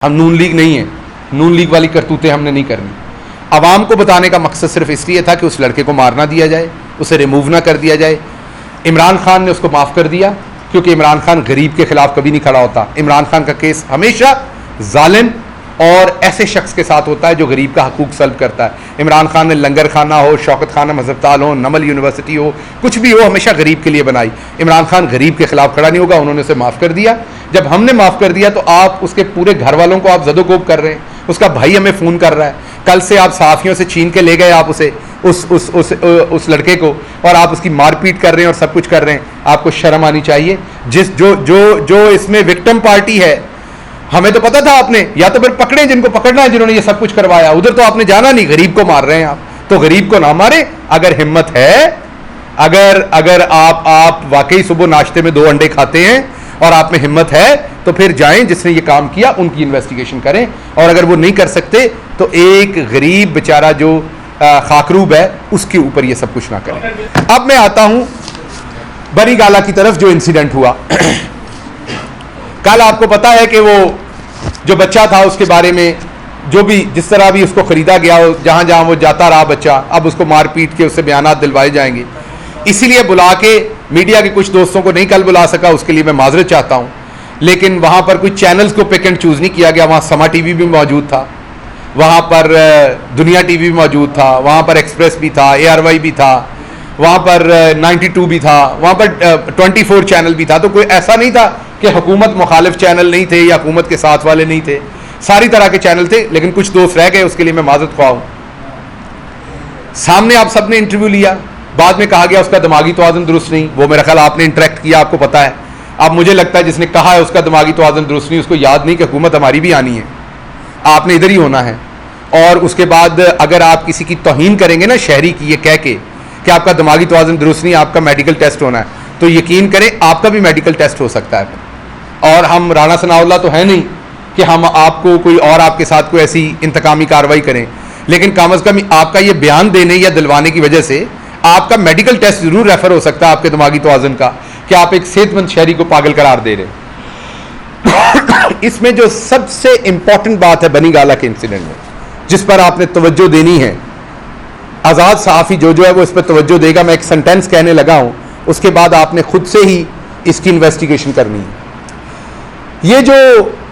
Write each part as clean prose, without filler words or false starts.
हम नून लीग नहीं है, नून लीग वाली करतूतें हमने नहीं करनी। आवाम को बताने का मकसद सिर्फ इसलिए था कि उस लड़के को मार ना दिया जाए, उसे रिमूव ना कर दिया जाए। इमरान खान ने उसको माफ़ कर दिया क्योंकि इमरान खान गरीब के खिलाफ कभी नहीं खड़ा होता। इमरान खान का केस हमेशा जालिम और ऐसे शख्स के साथ होता है जो गरीब का हकूक सल्ब करता है। इमरान खान ने लंगर खाना हो, शौकत खाना मजहबताल हो, नमल यूनिवर्सिटी हो, कुछ भी हो, हमेशा गरीब के लिए बनाई। इमरान खान गरीब के खिलाफ खड़ा नहीं होगा, उन्होंने उसे माफ़ कर दिया। जब हमने माफ़ कर दिया तो आप उसके पूरे घर वालों को आप जदोकोब कर रहे हैं। उसका भाई हमें फ़ोन कर रहा है, कल से आप सहाफ़ियों से छीन के ले गए आप उसे उस लड़के को, और आप उसकी मारपीट कर रहे हैं और सब कुछ कर रहे हैं। आपको शर्म आनी चाहिए। जिस जो जो जो इसमें विक्टिम पार्टी है, हमें तो पता था आपने या तो फिर पकड़े जिनको पकड़ना है, जिन्होंने ये सब कुछ करवाया। उधर तो आपने जाना नहीं, गरीब को मार रहे हैं आप, तो गरीब को ना मारे। अगर हिम्मत है, अगर आप वाकई सुबह नाश्ते में 2 अंडे खाते हैं और आप में हिम्मत है तो फिर जाएं, जिसने ये काम किया उनकी इन्वेस्टिगेशन करें। और अगर वो नहीं कर सकते तो एक गरीब बेचारा जो खाकरूब है उसके ऊपर ये सब कुछ ना करें। अब मैं आता हूं बनी गाला की तरफ, जो इंसिडेंट हुआ कल। आपको पता है कि वो जो बच्चा था उसके बारे में जो भी जिस तरह भी उसको खरीदा गया, जहां जहां वो जाता रहा बच्चा, अब उसको मार पीट के उससे बयानात दिलवाए जाएंगे। इसीलिए बुला के मीडिया के कुछ दोस्तों को नहीं कल बुला सका, उसके लिए मैं माजरत चाहता हूं। लेकिन वहां पर कुछ चैनल्स को पिक एंड चूज नहीं किया गया। वहां समा टीवी भी मौजूद था, वहां पर दुनिया टीवी भी मौजूद था, वहां पर एक्सप्रेस भी था, ARY भी था, वहां पर 92 भी था, वहां पर 24 चैनल भी था। तो कोई ऐसा नहीं था कि हुकूमत मुखालिफ चैनल नहीं थे या हुकूमत के साथ वाले नहीं थे, सारी तरह के चैनल थे। लेकिन कुछ दोस्त रह गए, उसके लिए मैं माजरत ख्वाह हूं। सामने आप सबने इंटरव्यू लिया, बाद में कहा गया उसका दिमागी तवाज़ुन दुरुस्त नहीं। वो मेरा ख्याल आपने इंटरेक्ट किया, आपको पता है। अब मुझे लगता है जिसने कहा है उसका दिमागी तवाज़ुन दुरुस्त नहीं, उसको याद नहीं कि हुकूमत हमारी भी आनी है, आपने इधर ही होना है। और उसके बाद अगर आप किसी की तौहीन करेंगे ना शहरी की, ये कह के कि आपका दिमागी तवाज़ुन दुरुस्त नहीं, आपका मेडिकल टेस्ट होना है, तो यकीन करें आपका भी मेडिकल टेस्ट हो सकता है। और हम राना सनाउल्लाह तो है नहीं कि हम आपको कोई और आपके साथ कोई ऐसी इंतकामी कार्रवाई करें। लेकिन कम अज़ कम आपका ये बयान देने या दिलवाने की वजह से आपका मेडिकल टेस्ट जरूर रेफर हो सकता है आपके दिमागी तवाज़ुन का, कि आप एक सेहतमंद शहरी को पागल करार दे रहे हैं। इसमें जो सबसे इंपॉर्टेंट बात है बनी गाला के इंसिडेंट में, जिस पर आपने तवज्जो देनी है, आज़ाद सहाफ़ी जो है वो इस पर तवज्जो देगा। मैं एक सेंटेंस कहने लगा हूं, उसके बाद आपने खुद से ही इसकी इन्वेस्टिगेशन करनी है। ये जो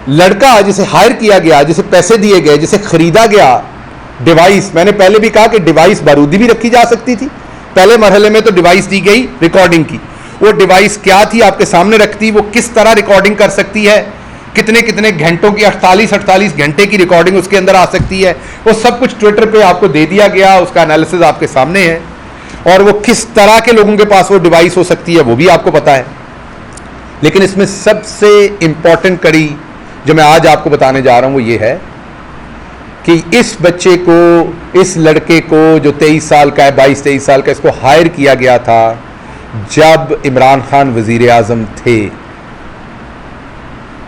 लड़का जिसे हायर किया गया, जिसे पैसे दिए गए, जिसे खरीदा गया, डिवाइस, मैंने पहले भी कहा कि डिवाइस बारूदी भी रखी जा सकती थी। पहले मरहले में तो डिवाइस दी गई रिकॉर्डिंग की। वो डिवाइस क्या थी आपके सामने रखती, वो किस तरह रिकॉर्डिंग कर सकती है, कितने कितने घंटों की, 48 घंटे की रिकॉर्डिंग उसके अंदर आ सकती है, वो सब कुछ ट्विटर पे आपको दे दिया गया। उसका एनालिसिस आपके सामने है, और वो किस तरह के लोगों के पास वो डिवाइस हो सकती है वो भी आपको पता है। लेकिन इसमें सबसे इंपॉर्टेंट कड़ी जो मैं आज आपको बताने जा रहा हूं वो ये है कि इस बच्चे को, इस लड़के को जो 23 साल का है, 22-23 साल का, इसको हायर किया गया था जब इमरान खान वजीर आजम थे।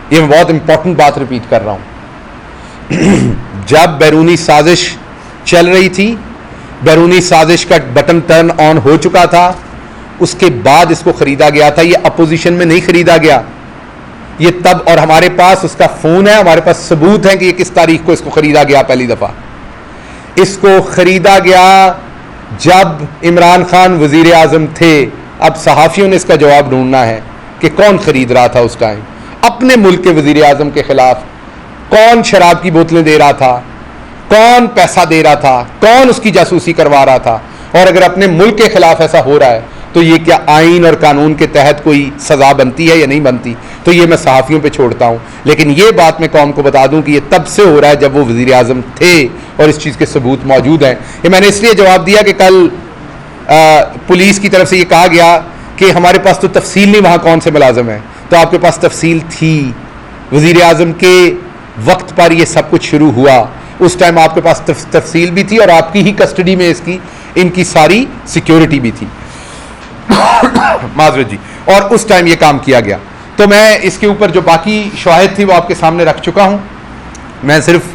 ये मैं बहुत इंपॉर्टेंट बात रिपीट कर रहा हूं। जब बैरूनी साजिश चल रही थी, बैरूनी साजिश का बटन टर्न ऑन हो चुका था, उसके बाद इसको खरीदा गया था। ये अपोजिशन में नहीं खरीदा गया, ये तब, और हमारे पास उसका फोन है, हमारे पास सबूत है कि ये किस तारीख को इसको खरीदा गया। पहली दफा इसको खरीदा गया जब इमरान खान वजीर आजम थे। अब सहाफियों ने इसका जवाब ढूंढना है कि कौन खरीद रहा था उस टाइम अपने मुल्क के वजीर आजम के खिलाफ, कौन शराब की बोतलें दे रहा था, कौन पैसा दे रहा था, कौन उसकी जासूसी करवा रहा था। और अगर अपने मुल्क के खिलाफ ऐसा हो रहा है तो ये क्या आइन और कानून के तहत कोई सजा बनती है या नहीं बनती, तो ये मैं सहाफ़ियों पे छोड़ता हूँ। लेकिन ये बात मैं कौम को बता दूं कि ये तब से हो रहा है जब वो वज़ीर आज़म थे, और इस चीज़ के सबूत मौजूद हैं। ये मैंने इसलिए जवाब दिया कि कल पुलिस की तरफ से ये कहा गया कि हमारे पास तो तफसील नहीं वहाँ कौन से मुलाज़म है, तो आपके पास तफसील थी। वज़ीर आज़म के वक्त पर यह सब कुछ शुरू हुआ, उस टाइम आपके पास तफसील भी थी और आपकी ही कस्टडी में इनकी सारी सिक्योरिटी भी थी। माजरत जी, और उस टाइम ये काम किया गया। तो मैं इसके ऊपर जो बाकी शवाहिद थी वो आपके सामने रख चुका हूं। मैं सिर्फ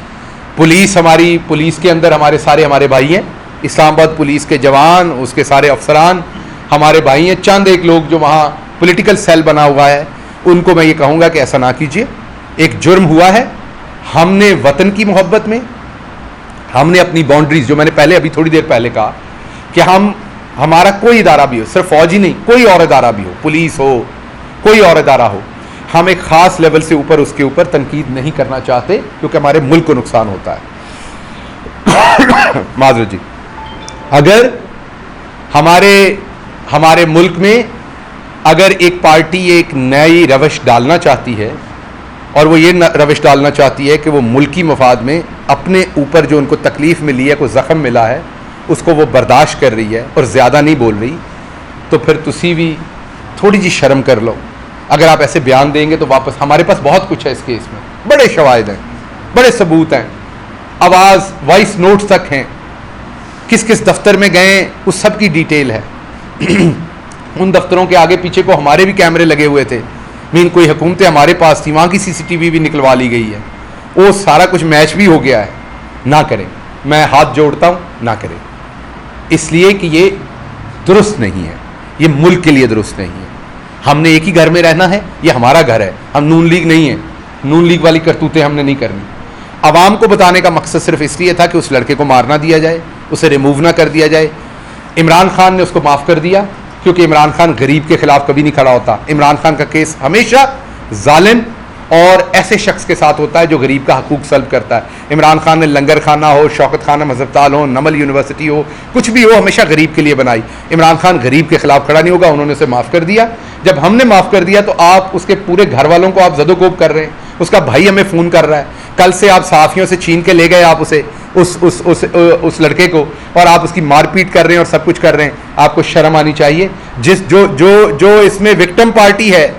पुलिस, हमारी पुलिस के अंदर हमारे भाई हैं, इस्लामाबाद पुलिस के जवान, उसके सारे अफसरान हमारे भाई हैं। चंद एक लोग जो वहाँ पॉलिटिकल सेल बना हुआ है, उनको मैं ये कहूँगा कि ऐसा ना कीजिए। एक जुर्म हुआ है, हमने वतन की मोहब्बत में, हमने अपनी बाउंड्रीज, जो मैंने पहले अभी थोड़ी देर पहले कहा कि हमारा कोई इदारा भी हो, सिर्फ फौज ही नहीं, कोई और इदारा भी हो, पुलिस हो, कोई और इदारा हो, हम एक खास लेवल से ऊपर उसके ऊपर तनकीद नहीं करना चाहते, क्योंकि हमारे मुल्क को नुकसान होता है। माजरत जी, अगर हमारे मुल्क में अगर एक पार्टी एक नई रविश डालना चाहती है, और वो ये रविश डालना चाहती है कि वो मुल्की मफाद में अपने ऊपर जो उनको तकलीफ मिली है, कोई ज़ख्म मिला है, उसको वो बर्दाश्त कर रही है और ज़्यादा नहीं बोल रही, तो फिर तुसी भी थोड़ी जी शर्म कर लो। अगर आप ऐसे बयान देंगे तो वापस, हमारे पास बहुत कुछ है इस केस में, बड़े शवाहिद हैं, बड़े सबूत हैं, आवाज़ वॉइस नोट्स तक हैं, किस किस दफ्तर में गए उस सब की डिटेल है। उन दफ्तरों के आगे पीछे को हमारे भी कैमरे लगे हुए थे, मीन कोई हुकूमतें हमारे पास थी, वहाँ की CCTV भी निकलवा ली गई है, वो सारा कुछ मैच भी हो गया है। ना करें, मैं हाथ जोड़ता हूँ, ना करें, इसलिए कि ये दुरुस्त नहीं है, ये मुल्क के लिए दुरुस्त नहीं है। हमने एक ही घर में रहना है, ये हमारा घर है, हम नून लीग नहीं है, नून लीग वाली करतूतें हमने नहीं करनी। आवाम को बताने का मकसद सिर्फ इसलिए था कि उस लड़के को मार ना दिया जाए, उसे रिमूव ना कर दिया जाए। इमरान खान ने उसको माफ़ कर दिया, क्योंकि इमरान खान गरीब के खिलाफ कभी नहीं खड़ा होता। इमरान खान का केस हमेशा जालिम और ऐसे शख्स के साथ होता है जो गरीब का हकूक सल्ब करता है। इमरान खान ने लंगर खाना हो, शौकत खाना मजहबताल हो, नमल यूनिवर्सिटी हो, कुछ भी हो, हमेशा गरीब के लिए बनाई। इमरान खान गरीब के खिलाफ खड़ा नहीं होगा, उन्होंने उसे माफ़ कर दिया। जब हमने माफ़ कर दिया तो आप उसके पूरे घर वालों को आप जदोकोब कर रहे हैं। उसका भाई हमें फ़ोन कर रहा है, कल से आप सहाफ़ियों से छीन के ले गए आप उसे, उस लड़के को, और आप उसकी मारपीट कर रहे हैं और सब कुछ कर रहे हैं। आपको शर्म आनी चाहिए। जो इसमें विक्टिम पार्टी है,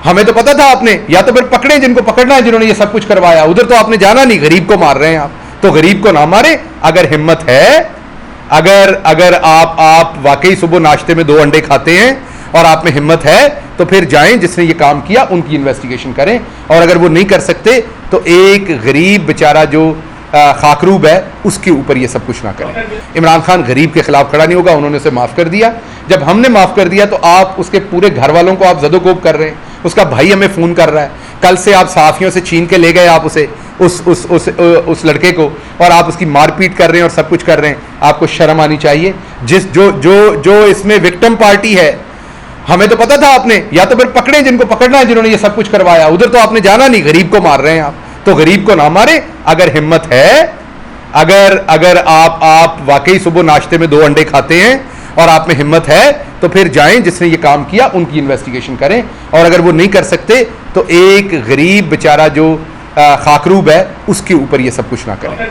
हमें तो पता था आपने, या तो फिर पकड़े जिनको पकड़ना है, जिन्होंने ये सब कुछ करवाया। उधर तो आपने जाना नहीं, गरीब को मार रहे हैं आप, तो गरीब को ना मारे। अगर हिम्मत है, अगर आप वाकई सुबह नाश्ते में 2 अंडे खाते हैं और आप में हिम्मत है, तो फिर जाएं, जिसने ये काम किया उनकी इन्वेस्टिगेशन करें। और अगर वो नहीं कर सकते तो एक गरीब बेचारा जो खाकरूब है, उसके ऊपर ये सब कुछ ना करें। इमरान खान गरीब के खिलाफ खड़ा नहीं होगा, उन्होंने उसे माफ़ कर दिया। जब हमने माफ़ कर दिया तो आप उसके पूरे घर वालों को आप जदोकोब कर रहे हैं। उसका भाई हमें फ़ोन कर रहा है, कल से आप सहाफ़ियों से छीन के ले गए आप उसे, उस लड़के को, और आप उसकी मारपीट कर रहे हैं और सब कुछ कर रहे हैं। आपको शर्म आनी चाहिए। जो इसमें विक्टिम पार्टी है, हमें तो पता था आपने, या तो फिर पकड़े जिनको पकड़ना है, जिन्होंने ये सब कुछ करवाया। उधर तो आपने जाना नहीं, गरीब को मार रहे हैं आप, तो गरीब को ना मारे। अगर हिम्मत है, अगर आप वाकई सुबह नाश्ते में 2 अंडे खाते हैं और आप में हिम्मत है, तो फिर जाएं, जिसने ये काम किया उनकी इन्वेस्टिगेशन करें। और अगर वो नहीं कर सकते तो एक गरीब बेचारा जो खाकरूब है, उसके ऊपर ये सब कुछ ना करें।